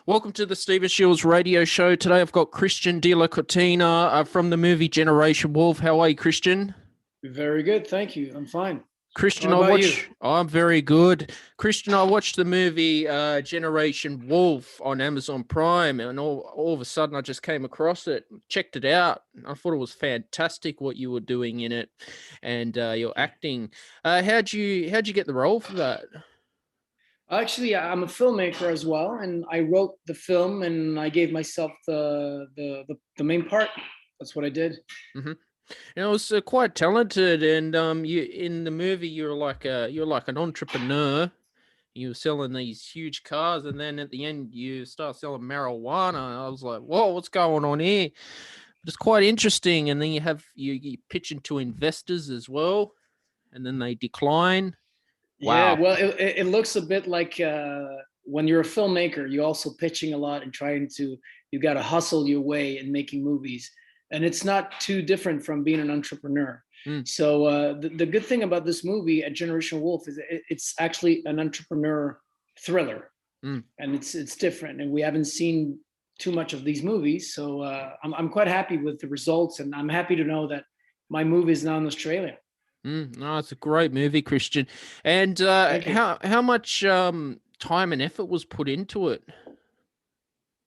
Welcome to the Stephen Shields radio show. Today I've got Christian de la Cortina from the movie Generation Wolf. How are you, Christian? Very good, thank you. I'm fine. Christian, How about you? I'm very good. Christian, I watched the movie Generation Wolf on Amazon Prime, and all of a sudden I just came across it, checked it out. I thought it was fantastic what you were doing in it, and your acting. How'd you get the role for that? Actually, I'm a filmmaker as well, and I wrote the film, and I gave myself the main part. That's what I did. Mm-hmm. And it was quite talented, and you in the movie you're like an entrepreneur. You were selling these huge cars, and then at the end you start selling marijuana. I was like, "Whoa, what's going on here?" But it's quite interesting. And then you pitch into investors as well, and then they decline. Yeah, Wow. well, it looks a bit like when you're a filmmaker, you're also pitching a lot and you got to hustle your way in making movies. And it's not too different from being an entrepreneur. Mm. So the good thing about this movie, A Generation Wolf, is it's actually an entrepreneur thriller. Mm. And it's different. And we haven't seen too much of these movies. So I'm quite happy with the results. And I'm happy to know that my movie is now in Australia. No, it's a great movie, Christian. And how much time and effort was put into it?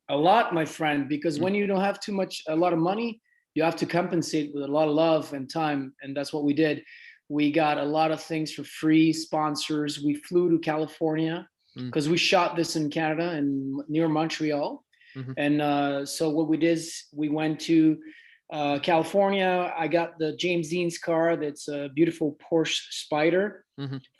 A lot, my friend, because when you don't have a lot of money, you have to compensate with a lot of love and time. And that's what we did. We got a lot of things for free, sponsors. We flew to California because we shot this in Canada and near Montreal. Mm-hmm. And so what we did is we went to California. I got the James Dean's car. That's a beautiful Porsche Spider,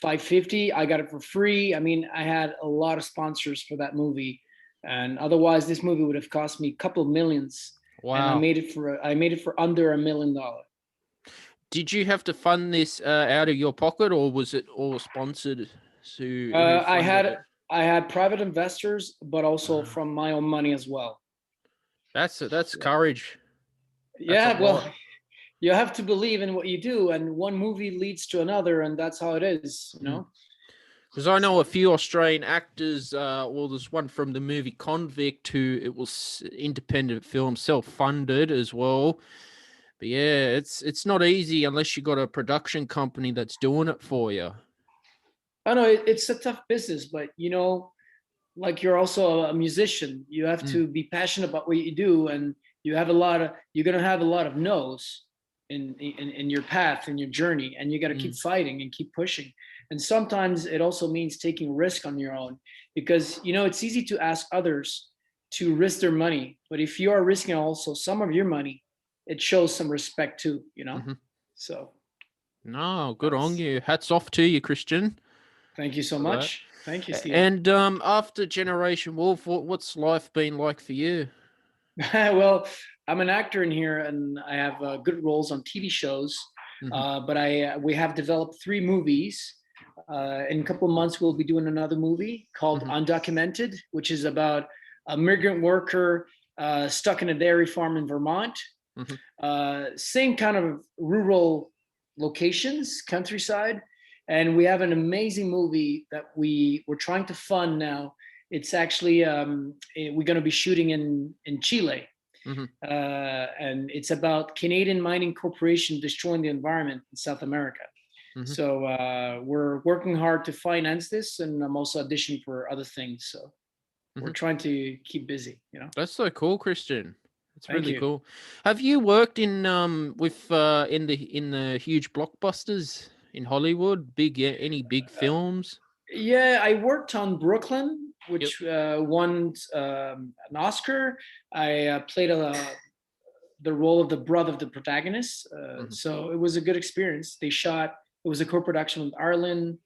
550. I got it for free. I mean, I had a lot of sponsors for that movie. And otherwise, this movie would have cost me a couple of millions. Wow! And I made it for under $1 million. Did you have to fund this out of your pocket, or was it all sponsored? I had private investors, but also from my own money as well. That's courage. Yeah, well, you have to believe in what you do, and one movie leads to another, and that's how it is, you know. Because I know a few Australian actors. Well, there's one from the movie Convict who it was independent film, self-funded as well. But yeah, it's not easy unless you got a production company that's doing it for you. I know it's a tough business, but like you're also a musician, you have to be passionate about what you do, and you're gonna have a lot of no's in your path, in your journey, and you got to keep fighting and keep pushing. And sometimes it also means taking risk on your own, because it's easy to ask others to risk their money, but if you are risking also some of your money, it shows some respect too, So no, good on you. Hats off to you, Christian. Thank you so much. Thank you, Steve. And after Generation Wolf, what's life been like for you? Well, I'm an actor in here, and I have good roles on TV shows. But we have developed 3 movies. In a couple of months, we'll be doing another movie called Undocumented, which is about a migrant worker stuck in a dairy farm in Vermont. Same kind of rural locations, countryside. And we have an amazing movie that we're trying to fund now. It's actually, we're going to be shooting in Chile. And it's about Canadian Mining Corporation destroying the environment in South America. So we're working hard to finance this, and I'm also auditioning for other things. So we're trying to keep busy. That's so cool, Christian. It's really cool. Have you worked in with in the huge blockbusters in Hollywood? Any big films? Yeah, I worked on Brooklyn, which won an Oscar. I played the role of the brother of the protagonist. So it was a good experience. It was a co-production with Ireland,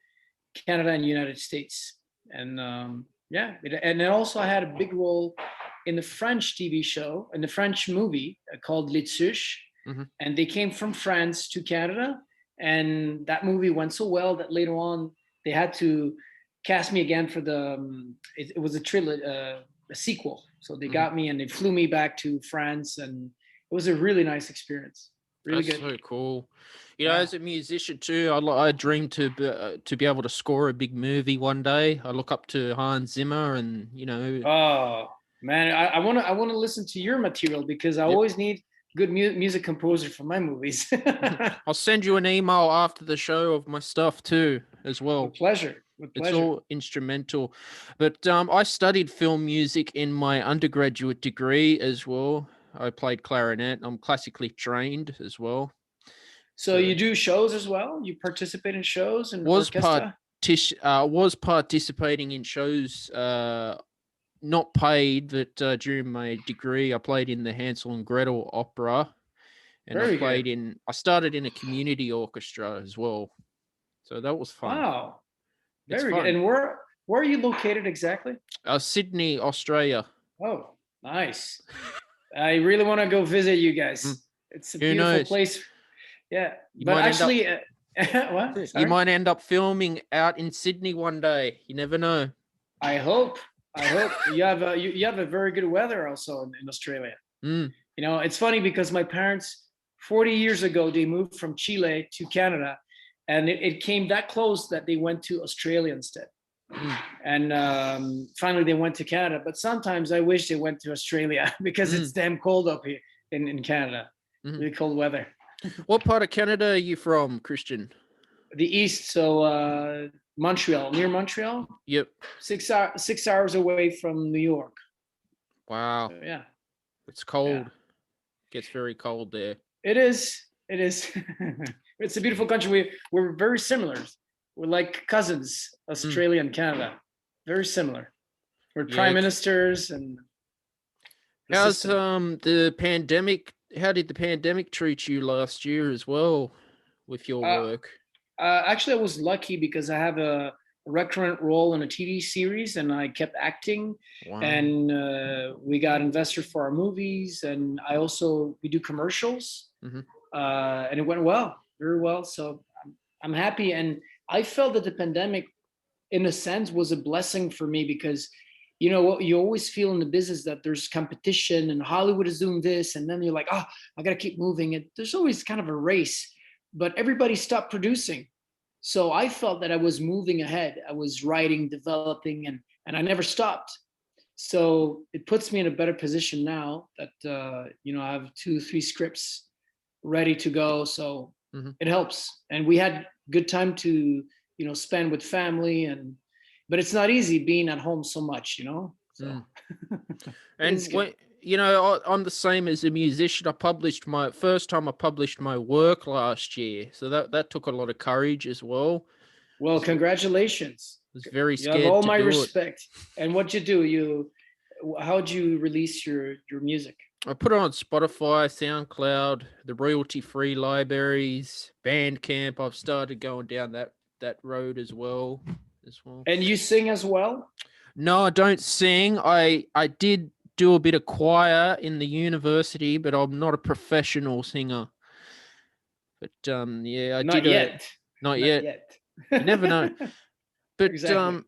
Canada, and United States. And and also I had a big role in the French TV show, in the French movie called Les Tuches. And they came from France to Canada. And that movie went so well that later on they had to cast me again for it was a trilogy, a sequel. So they got me and they flew me back to France, and it was a really nice experience. Really That's good. So cool. As a musician too, I dream to be able to score a big movie one day. I look up to Hans Zimmer, and Man, I want to listen to your material because I Yep. always need good music composer for my movies. I'll send you an email after the show of my stuff too, as well. With pleasure. With It's pleasure. all instrumental. But I studied film music in my undergraduate degree as well. I played clarinet. I'm classically trained as well. So you do shows as well? You participate in shows and orchestra? Was participating in shows, not paid, but during my degree, I played in the Hansel and Gretel opera, and Very I started in a community orchestra as well. So that was fun. Wow. It's Very good. fun. And where are you located exactly? Sydney, Australia. Oh, nice. I really want to go visit you guys. It's a Who beautiful knows? place. Yeah. You But might actually, what? You Sorry? might end up filming out in Sydney one day. You never know. I hope. You have a very good weather also in Australia. Mm. You know, it's funny because my parents 40 years ago they moved from Chile to Canada, and it came that close that they went to Australia instead. And finally they went to Canada. But sometimes I wish they went to Australia because it's damn cold up here in Canada. Really cold weather. What part of Canada are you from, Christian? The east, so Montreal, near Montreal. Yep. 6 hours away from New York. Wow. So, yeah. It's cold. Yeah. Gets very cold there. It is. It's a beautiful country. We're very similar. We're like cousins, Australia and Canada. Very similar. We're prime ministers and how's the pandemic? How did the pandemic treat you last year as well with your work? Actually, I was lucky because I have a recurrent role in a TV series and I kept acting. Wow. And we got investors for our movies, and we do commercials. And it went well, very well. So I'm happy. And I felt that the pandemic, in a sense, was a blessing for me because, you know, what you always feel in the business that there's competition and Hollywood is doing this. And then you're like, oh, I got to keep moving. There's always kind of a race, but everybody stopped producing. So I felt that I was moving ahead. I was writing, developing, and I never stopped. So it puts me in a better position now that, you know, I have 2-3 scripts ready to go. So it helps. And we had good time to, you know, spend with family, but it's not easy being at home so much, you know? So. And you know, I'm the same as a musician. I published my work last year. So that took a lot of courage as well. Well, congratulations. I was very scared. You have all my respect. And what you do, how'd you release your music? I put it on Spotify, SoundCloud, the royalty-free libraries, Bandcamp. I've started going down that road as well. And you sing as well? No, I don't sing. I did do a bit of choir in the university, but I'm not a professional singer. But yeah, I not did yet. Not yet. You never know. But exactly.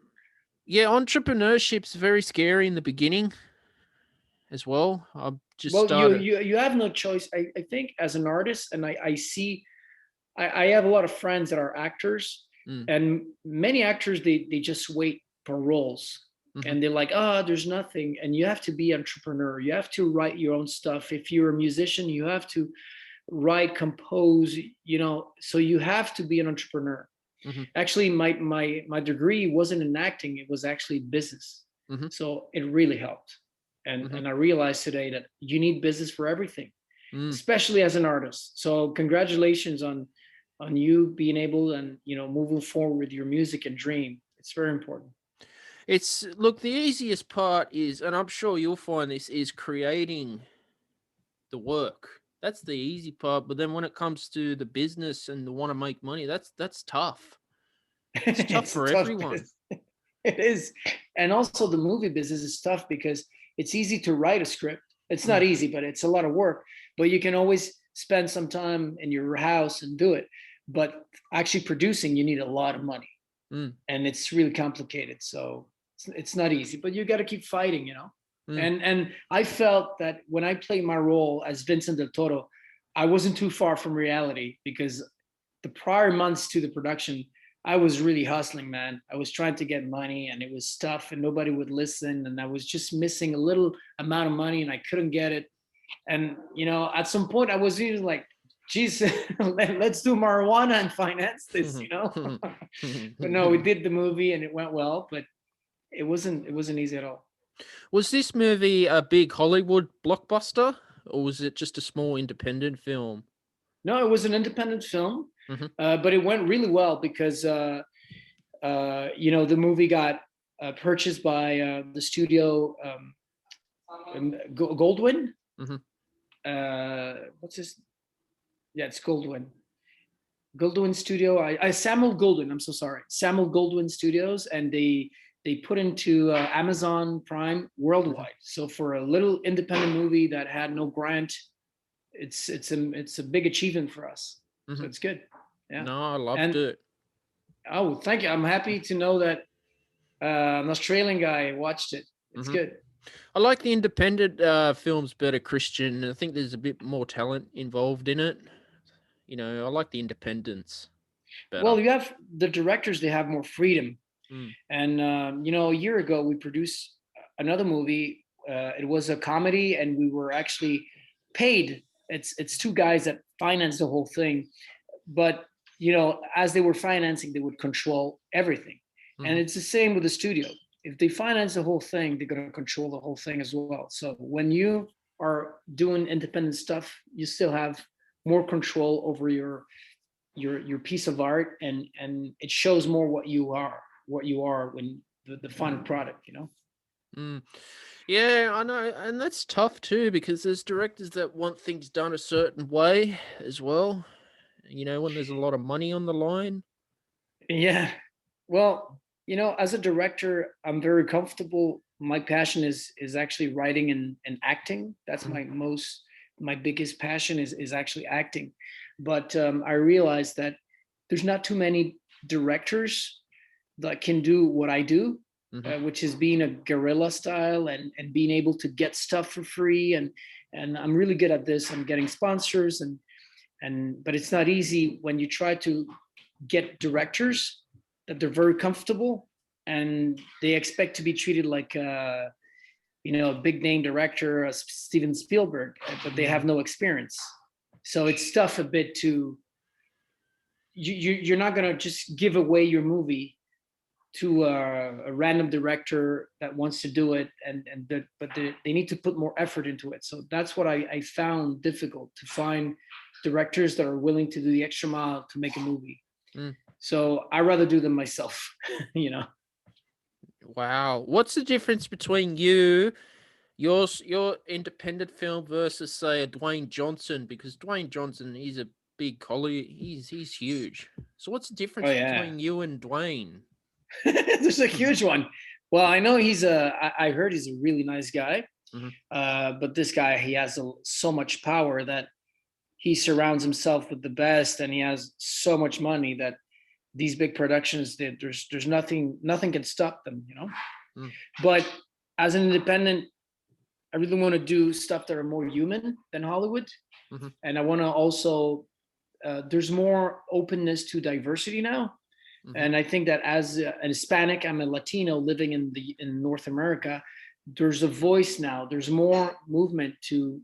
Yeah, entrepreneurship's very scary in the beginning as well. I just started. You have no choice. I think as an artist, and I see, I have a lot of friends that are actors, and many actors they just wait for roles. And they're like, there's nothing. And you have to be an entrepreneur. You have to write your own stuff. If you're a musician, you have to write, compose, you know, so you have to be an entrepreneur. Actually, my degree wasn't in acting. It was actually business. So it really helped. And I realized today that you need business for everything, especially as an artist. So congratulations on you being able and, you know, moving forward with your music and dream. It's very important. Look, the easiest part is, and I'm sure you'll find this, is creating the work. That's the easy part. But then when it comes to the business and the want to make money, that's tough. It's tough for everyone. Business. It is. And also the movie business is tough because it's easy to write a script. It's not easy, but it's a lot of work. But you can always spend some time in your house and do it. But actually producing, you need a lot of money. And it's really complicated. So it's not easy, but you got to keep fighting, you know? And I felt that when I played my role as Vincent del Toro, I wasn't too far from reality because the prior months to the production, I was really hustling, man. I was trying to get money and it was tough and nobody would listen. And I was just missing a little amount of money and I couldn't get it. And, at some point I was even like, geez, let's do marijuana and finance this, But no, we did the movie and it went well, but it wasn't easy at all. Was this movie a big Hollywood blockbuster, or was it just a small independent film? No, it was an independent film, Mm-hmm. but it went really well because, the movie got purchased by the studio Goldwyn. Mm-hmm. What's his? Yeah, it's Goldwyn. Goldwyn Studio. Samuel Goldwyn. I'm so sorry, Samuel Goldwyn Studios, and they put into Amazon Prime worldwide. So for a little independent movie that had no grant, it's a big achievement for us. Mm-hmm. So it's good. Yeah. No, I loved it. Oh, thank you. I'm happy to know that an Australian guy watched it. It's Mm-hmm. good. I like the independent films better, Christian. I think there's a bit more talent involved in it. I like the independents better. Well, you have the directors, they have more freedom. Mm. And, a year ago, we produced another movie. It was a comedy and we were actually paid. It's two guys that financed the whole thing. But, as they were financing, they would control everything. Mm. And it's the same with the studio. If they finance the whole thing, they're going to control the whole thing as well. So when you are doing independent stuff, you still have more control over your piece of art, and it shows more what you are when the final product. Mm. Yeah, I know, and that's tough too, because there's directors that want things done a certain way as well. When there's a lot of money on the line. Yeah. Well, as a director, I'm very comfortable. My passion is actually writing and acting. That's my biggest passion is actually acting. But I realized that there's not too many directors that can do what I do, mm-hmm. Which is being a guerrilla style and being able to get stuff for free. And I'm really good at this. I'm getting sponsors but it's not easy when you try to get directors that they're very comfortable and they expect to be treated like a big name director, Steven Spielberg, but they have no experience. So it's tough a bit to, you're not going to just give away your movie to a random director that wants to do it, but they need to put more effort into it. So that's what I found difficult, to find directors that are willing to do the extra mile to make a movie. Mm. So I rather do them myself, Wow. What's the difference between your independent film versus, say, a Dwayne Johnson? Because Dwayne Johnson, he's a big collie. He's huge. So what's the difference between you and Dwayne? There's a huge one. Well, I know I heard he's a really nice guy. Mm-hmm. But this guy, he has so much power that he surrounds himself with the best, and he has so much money that these big productions, there's nothing can stop them, Mm. But as an independent, I really want to do stuff that are more human than Hollywood. Mm-hmm. And I want to also, there's more openness to diversity now. Mm-hmm. And I think that as a Hispanic, I'm a Latino living in North America, there's a voice now. There's more movement to,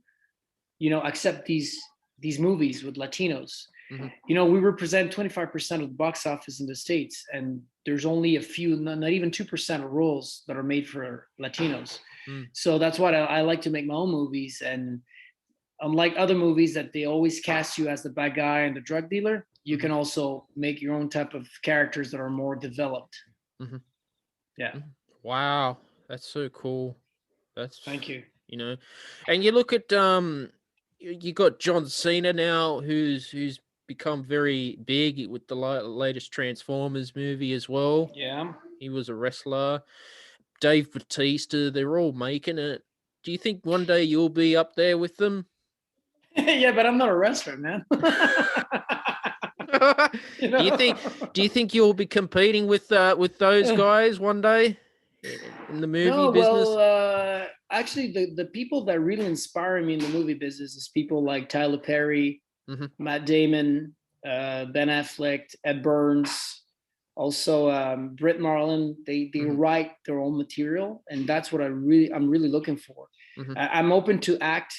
accept these movies with Latinos. Mm-hmm. We represent 25% of the box office in the States, and there's only a few, not even 2% of roles that are made for Latinos. Mm. So that's why I like to make my own movies. And unlike other movies that they always cast you as the bad guy and the drug dealer, you can also make your own type of characters that are more developed. Mm-hmm. Yeah. Wow. That's so cool. Thank you. And you look at, you got John Cena now, who's become very big with the latest Transformers movie as well. Yeah. He was a wrestler. Dave Bautista, they're all making it. Do you think one day you'll be up there with them? Yeah, but I'm not a wrestler, man. Do you think you'll be competing with those guys one day in the movie business? Well, actually, the people that really inspire me in the movie business is people like Tyler Perry, mm-hmm. Matt Damon, Ben Affleck, Ed Burns, Also, Britt Marlin, they write their own material, and that's what I'm really looking for. I'm open to act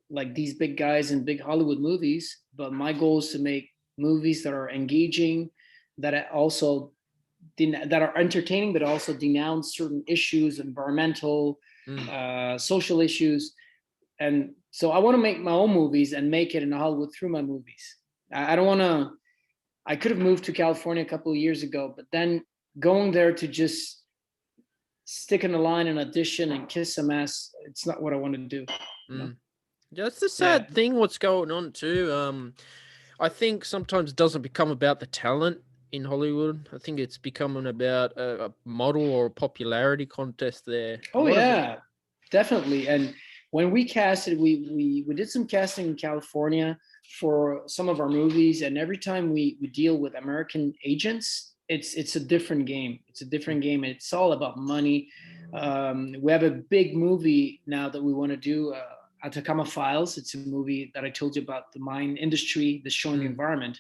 like these big guys in big Hollywood movies, but my goal is to make movies that are engaging, that also that are entertaining, but also denounce certain issues, environmental, social issues. And so I want to make my own movies and make it in Hollywood through my movies. I don't want to. I could have moved to California a couple of years ago, but then going there to just stick in a line and audition and kiss some ass, it's not what I want to do. You know? That's the sad thing, what's going on too. I think sometimes it doesn't become about the talent in Hollywood. I think it's becoming about a model or a popularity contest there. Oh yeah, definitely. And when we casted, we did some casting in California for some of our movies, and every time we deal with American agents, it's a different game. It's a different game. It's all about money. We have a big movie now that we want to do, Atacama Files. It's a movie that I told you about, the mine industry, destroying the environment.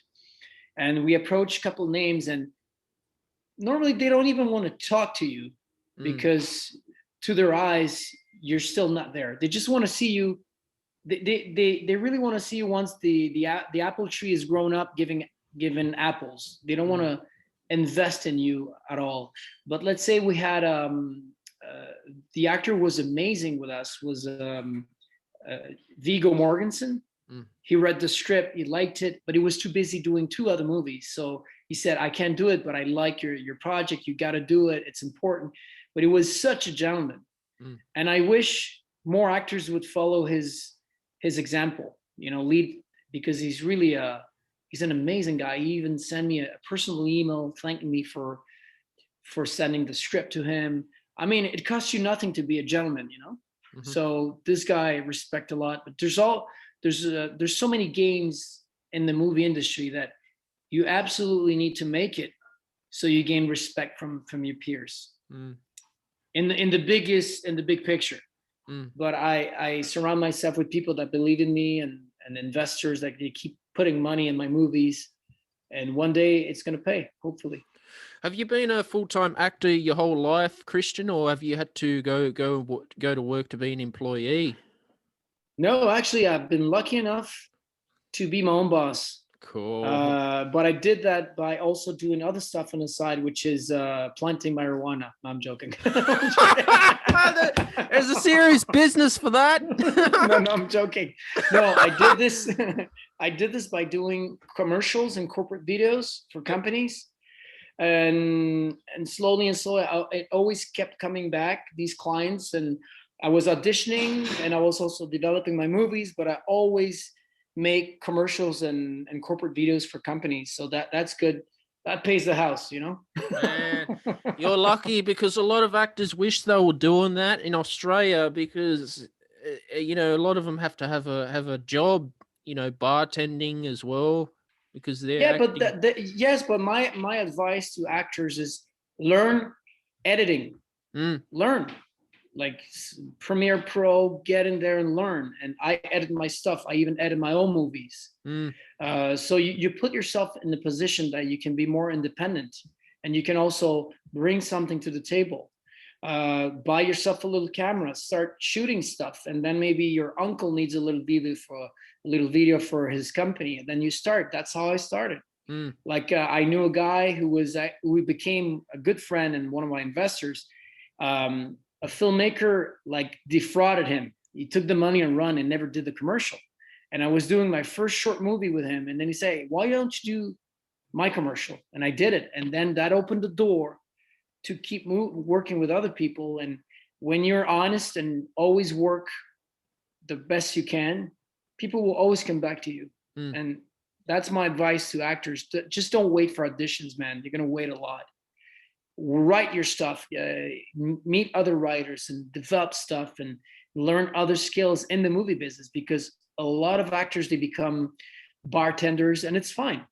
And we approached a couple names, and normally they don't even want to talk to you because to their eyes, you're still not there. They just want to see you. They really want to see you once the apple tree is grown up, giving apples. They don't want to invest in you at all. But let's say we had the actor was amazing with us, was Viggo Mortensen. He read the script, he liked it, but he was too busy doing 2 other movies. So he said, I can't do it, but I like your project. You got to do it. It's important. But he was such a gentleman. And I wish more actors would follow his example, lead, because he's really he's an amazing guy. He even sent me a personal email thanking me for sending the script to him. I mean, it costs you nothing to be a gentleman, So this guy I respect a lot, but there's so many games in the movie industry that you absolutely need to make it so you gain respect from your peers in the big picture. But I surround myself with people that believe in me and investors that they keep putting money in my movies, and one day it's going to pay, hopefully. Have you been a full-time actor your whole life, Christian, or have you had to go to work to be an employee? No, actually, I've been lucky enough to be my own boss. Cool. But I did that by also doing other stuff on the side, which is planting marijuana. I'm joking. There's a serious business for that. No, I'm joking. No, I did this. I did this by doing commercials and corporate videos for companies, and slowly it always kept coming back, these clients, and I was auditioning, and I was also developing my movies, but I always make commercials and corporate videos for companies. So that's good. That pays the house, Man, you're lucky, because a lot of actors wish they were doing that in Australia, because a lot of them have to have a job, bartending as well, because they're acting. But yes, but my advice to actors is learn editing. Learn, like Premiere Pro, get in there and learn. And I edit my stuff. I even edit my own movies. So you put yourself in the position that you can be more independent, and you can also bring something to the table. Buy yourself a little camera, start shooting stuff, and then maybe your uncle needs a little video for his company, and then you start. That's how I started. Like I knew a guy who became a good friend and one of my investors. A filmmaker like defrauded him. He took the money and run and never did the commercial. And I was doing my first short movie with him, and then he said, why don't you do my commercial? And I did it, and then that opened the door to keep working with other people. And when you're honest and always work the best you can, people will always come back to you. And that's my advice to actors. Just don't wait for auditions, man. You're going to wait a lot. Write your stuff, meet other writers and develop stuff and learn other skills in the movie business, because a lot of actors, they become bartenders, and it's fine,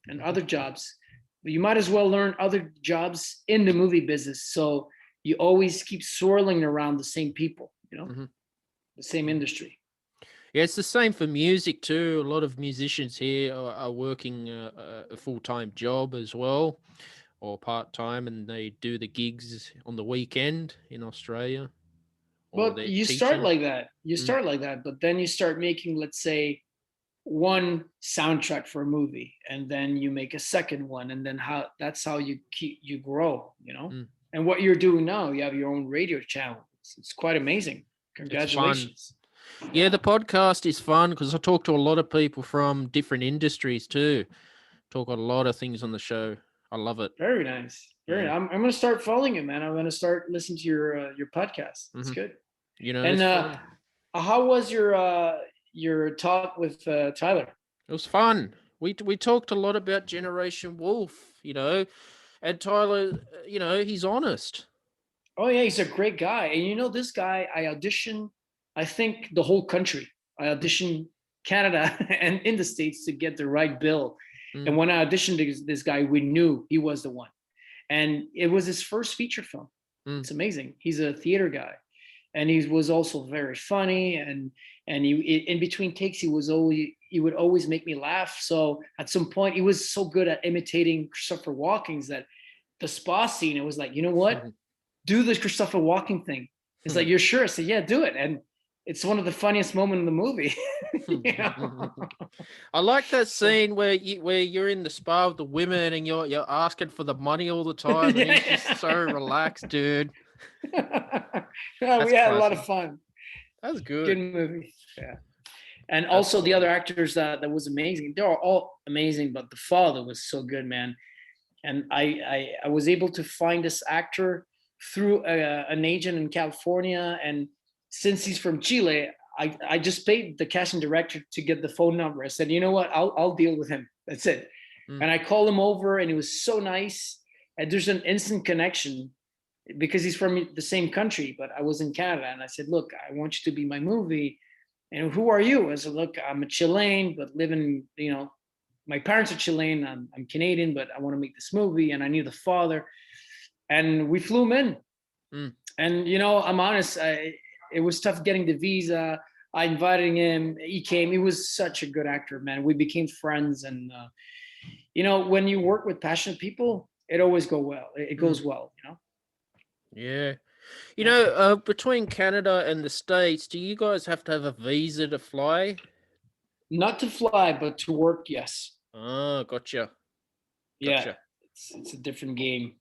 and other jobs. But you might as well learn other jobs in the movie business, so you always keep swirling around the same people, the same industry. Yeah, it's the same for music too. A lot of musicians here are working a full-time job as well, or part-time, and they do the gigs on the weekend in Australia, or But they're you start teaching. like that. You start like that, but then you start making, let's say, one soundtrack for a movie, and then you make a second one, and then that's how you grow, And what you're doing now, you have your own radio channel. It's quite amazing. Congratulations. It's fun. Yeah, the podcast is fun because I talk to a lot of people from different industries too. Talk a lot of things on the show. I love it. Very nice. I'm going to start following you, man. I'm going to start listening to your podcast. It's good. And how was your talk with Tyler? It was fun. We talked a lot about Generation Wolf, and Tyler, he's honest. Oh yeah, he's a great guy. And this guy, I auditioned, I think the whole country. I auditioned Canada and in the States to get the right bill. And when I auditioned this guy, we knew he was the one. And it was his first feature film. It's amazing. He's a theater guy. And he was also very funny. And he, in between takes, he would always make me laugh. So at some point, he was so good at imitating Christopher Walken's that the spa scene, it was like, you know what? Do the Christopher Walken thing. It's like, you're sure? I said, yeah, do it. And it's one of the funniest moments in the movie. I like that scene where you're in the spa with the women and you're asking for the money all the time. And he's just so relaxed, dude. We had a lot of fun. That was good. Good movie. Yeah. And also the other actors that was amazing. They were all amazing, but the father was so good, man. And I was able to find this actor through an agent in California, and since he's from Chile, I just paid the casting director to get the phone number. I said, you know what, I'll deal with him. That's it. And I called him over, and he was so nice. And there's an instant connection because he's from the same country, but I was in Canada, and I said, look, I want you to be my movie. And who are you? I said, look, I'm a Chilean, but living, my parents are Chilean. I'm Canadian, but I want to make this movie, and I knew the father. And we flew him in. And, I'm honest, it was tough getting the visa. I invited him. He came. He was such a good actor, man. We became friends. And, when you work with passionate people, it always goes well. It goes well, Yeah. Between Canada and the States, do you guys have to have a visa to fly? Not to fly, but to work, yes. Oh, gotcha. Yeah, it's a different game.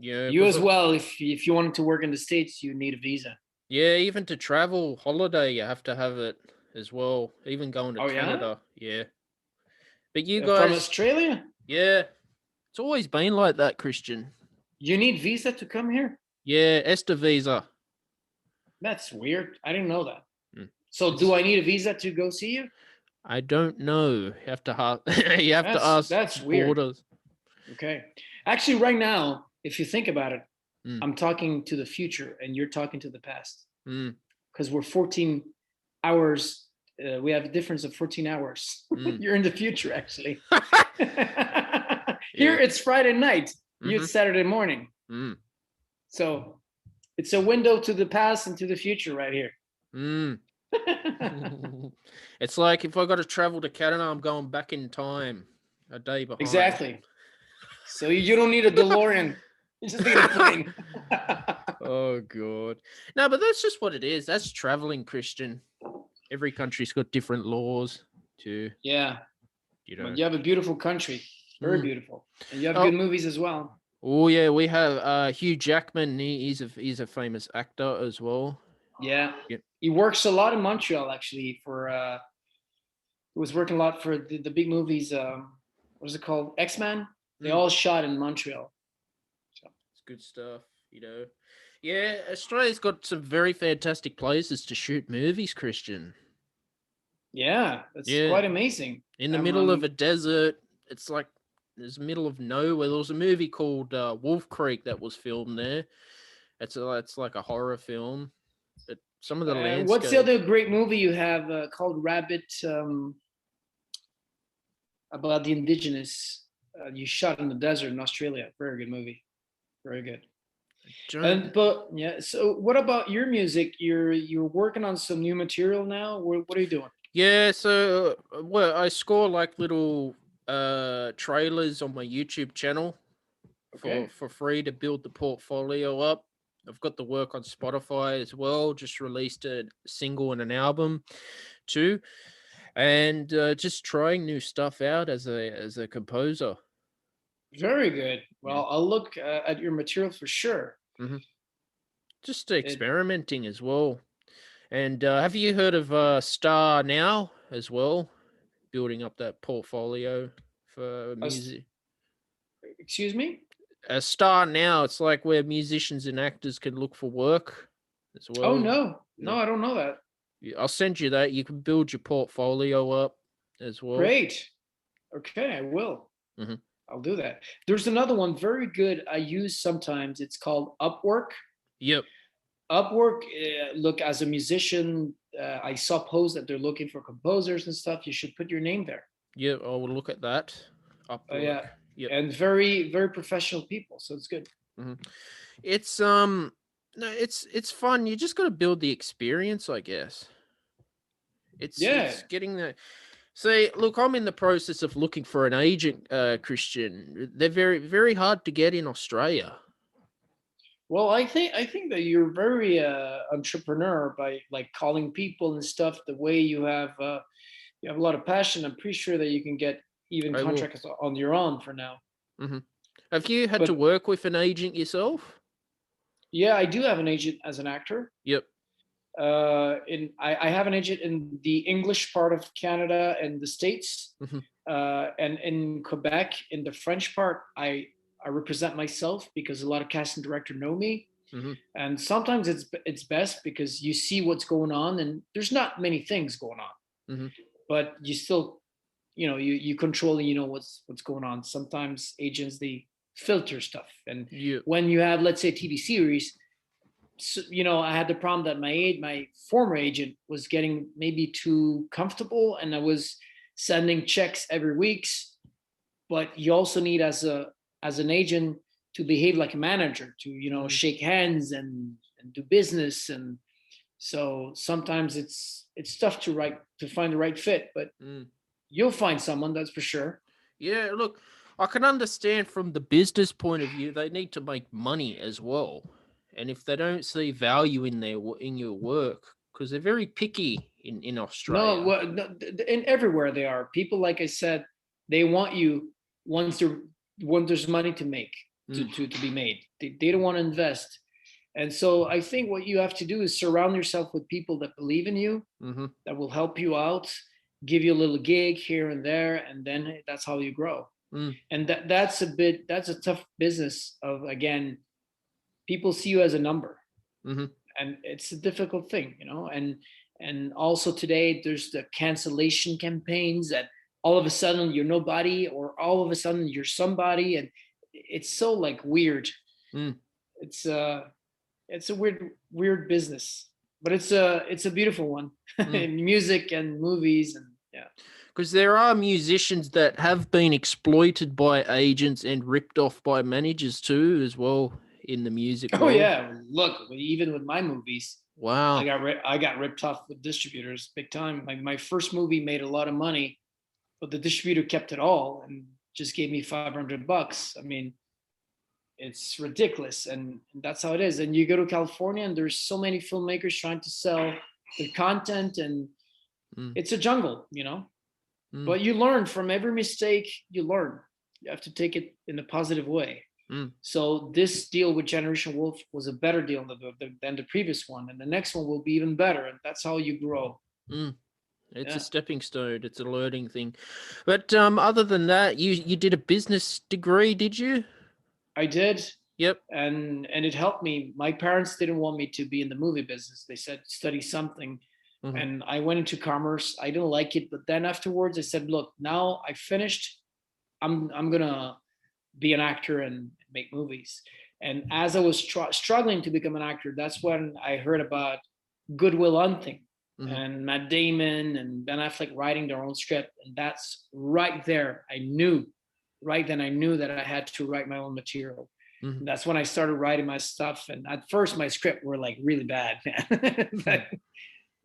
Yeah, you as well. If you wanted to work in the States, you need a visa. Yeah, even to travel holiday, you have to have it as well. Even going to Canada, yeah. But you guys from Australia? Yeah, it's always been like that, Christian. You need visa to come here? Yeah, ESTA visa. That's weird. I didn't know that. So, do I need a visa to go see you? I don't know. You have to ask. That's weird. Borders. Okay. Actually, right now, if you think about it, I'm talking to the future and you're talking to the past. Because we're 14 hours. We have a difference of 14 hours. You're in the future, actually. Here, it's Friday night. It's Saturday morning. So it's a window to the past and to the future right here. It's like if I got to travel to Canada, I'm going back in time a day behind. Exactly. So you don't need a DeLorean. You just need a plane. Oh, God. No, but that's just what it is. That's traveling, Christian. Every country's got different laws too. Yeah. You have a beautiful country. Very beautiful. And you have good movies as well. Oh, yeah. We have Hugh Jackman. He's a famous actor as well. Yeah. He works a lot in Montreal, actually. He was working a lot for the big movies. What is it called? X-Men. They all shot in Montreal. So. It's good stuff, Yeah, Australia's got some very fantastic places to shoot movies, Christian. Yeah, that's quite amazing. In the middle of a desert, it's like there's the middle of nowhere. There was a movie called Wolf Creek that was filmed there. It's like a horror film. But some of the landscape. What's the other great movie you have called Rabbit? About the indigenous. You shot in the desert in Australia. Very good movie. Very good. So what about your music? You're working on some new material now. What are you doing? Yeah, so I score like little trailers on my YouTube channel. Okay. for free to build the portfolio up. I've got the work on Spotify as well. Just released a single and an album too, and just trying new stuff out as a composer. Very good. Yeah. Well, I'll look at your material for sure. Just experimenting as well. And have you heard of Star Now as well? Building up that portfolio for music. Excuse me? A Star Now, it's like where musicians and actors can look for work as well. Oh no, Yeah. I don't know that. I'll send you that. You can build your portfolio up as well. Great. Okay, I will. I'll do that. There's another one very good I use sometimes. It's called Upwork. Yep. Upwork, look, as a musician, I suppose that they're looking for composers and stuff. You should put your name there. Yeah, I will look at that. Upwork. Yeah. Yep. And very, very professional people. So it's good. It's no, it's fun. You just got to build the experience, I guess. It's getting the. See, look, I'm in the process of looking for an agent, Christian. They're very, very hard to get in Australia. Well, I think that you're very entrepreneur by like calling people and stuff. The way you have a lot of passion. I'm pretty sure that you can get even contracts on your own for now. Have you had to work with an agent yourself? Yeah, I do have an agent as an actor. Yep. I have an agent in the English part of Canada and the States, and in Quebec in the French part. I represent myself because a lot of casting director know me, and sometimes it's best because you see what's going on, and there's not many things going on, but you still, you control and you know what's going on. Sometimes agents, they filter stuff, and when you have, let's say, TV series. So, I had the problem that my former agent was getting maybe too comfortable, and I was sending checks every week. But you also need, as an agent, to behave like a manager, to shake hands and do business, and so sometimes it's tough to find the right fit, but you'll find someone, that's for sure. Yeah, look, I can understand from the business point of view, they need to make money as well. And if they don't see value in your work, because they're very picky in Australia. No, in everywhere they are. People, like I said, they want you once there's money to make, to be made. They don't want to invest. And so I think what you have to do is surround yourself with people that believe in you, that will help you out, give you a little gig here and there, and then that's how you grow. And that's a tough business of, again, people see you as a number, and it's a difficult thing, and also today there's the cancellation campaigns that all of a sudden you're nobody, or all of a sudden you're somebody, and it's so like weird. It's a weird business, but it's a beautiful one in music and movies, and because there are musicians that have been exploited by agents and ripped off by managers too, as well, in the music world. Yeah, look, even with my movies, wow, I got ripped off with distributors big time. My first movie made a lot of money, but the distributor kept it all and just gave me $500. I mean, it's ridiculous, and that's how it is. And you go to California, and there's so many filmmakers trying to sell their content, and it's a jungle, But you learn from every mistake. You learn. You have to take it in a positive way. So this deal with Generation Wolf was a better deal than the previous one, and the next one will be even better, and that's how you grow. It's a stepping stone. It's a learning thing. But other than that, you did a business degree, did you? I did. Yep. And it helped me. My parents didn't want me to be in the movie business. They said study something. And I went into commerce. I didn't like it, but then afterwards I said, look, now I finished. I'm gonna be an actor and make movies. And as I was struggling to become an actor, that's when I heard about Good Will Hunting and Matt Damon and Ben Affleck writing their own script. And that's right there. Right then I knew that I had to write my own material. And that's when I started writing my stuff. And at first my script were like really bad,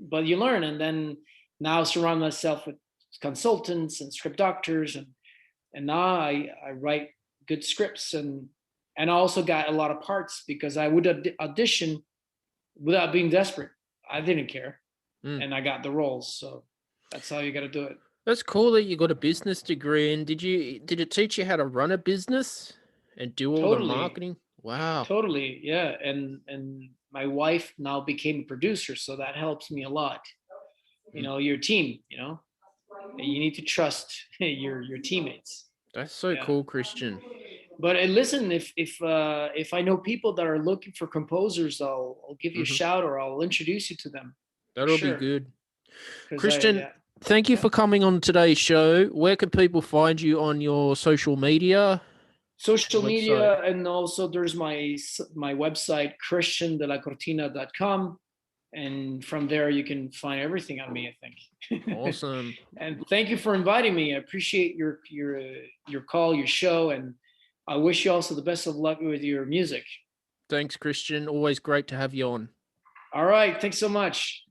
but you learn. And then now I surround myself with consultants and script doctors. And now I write good scripts, and And I also got a lot of parts because I would audition without being desperate. I didn't care. And I got the roles. So that's how you got to do it. That's cool that you got a business degree. And did it teach you how to run a business and do all the Totally. marketing? Wow. Totally. Yeah. And my wife now became a producer. So that helps me a lot. You know, your team, you know, you need to trust your teammates. That's so cool, Christian. But listen, if I know people that are looking for composers, I'll give you a shout, or I'll introduce you to them. That'll be good. Christian, thank you for coming on today's show. Where can people find you on your social media? Social media, and also there's my website, christiandelacortina.com. And from there, you can find everything on me, I think. Awesome. And thank you for inviting me. I appreciate your call, your show, and I wish you also the best of luck with your music. Thanks, Christian. Always great to have you on. All right. Thanks so much.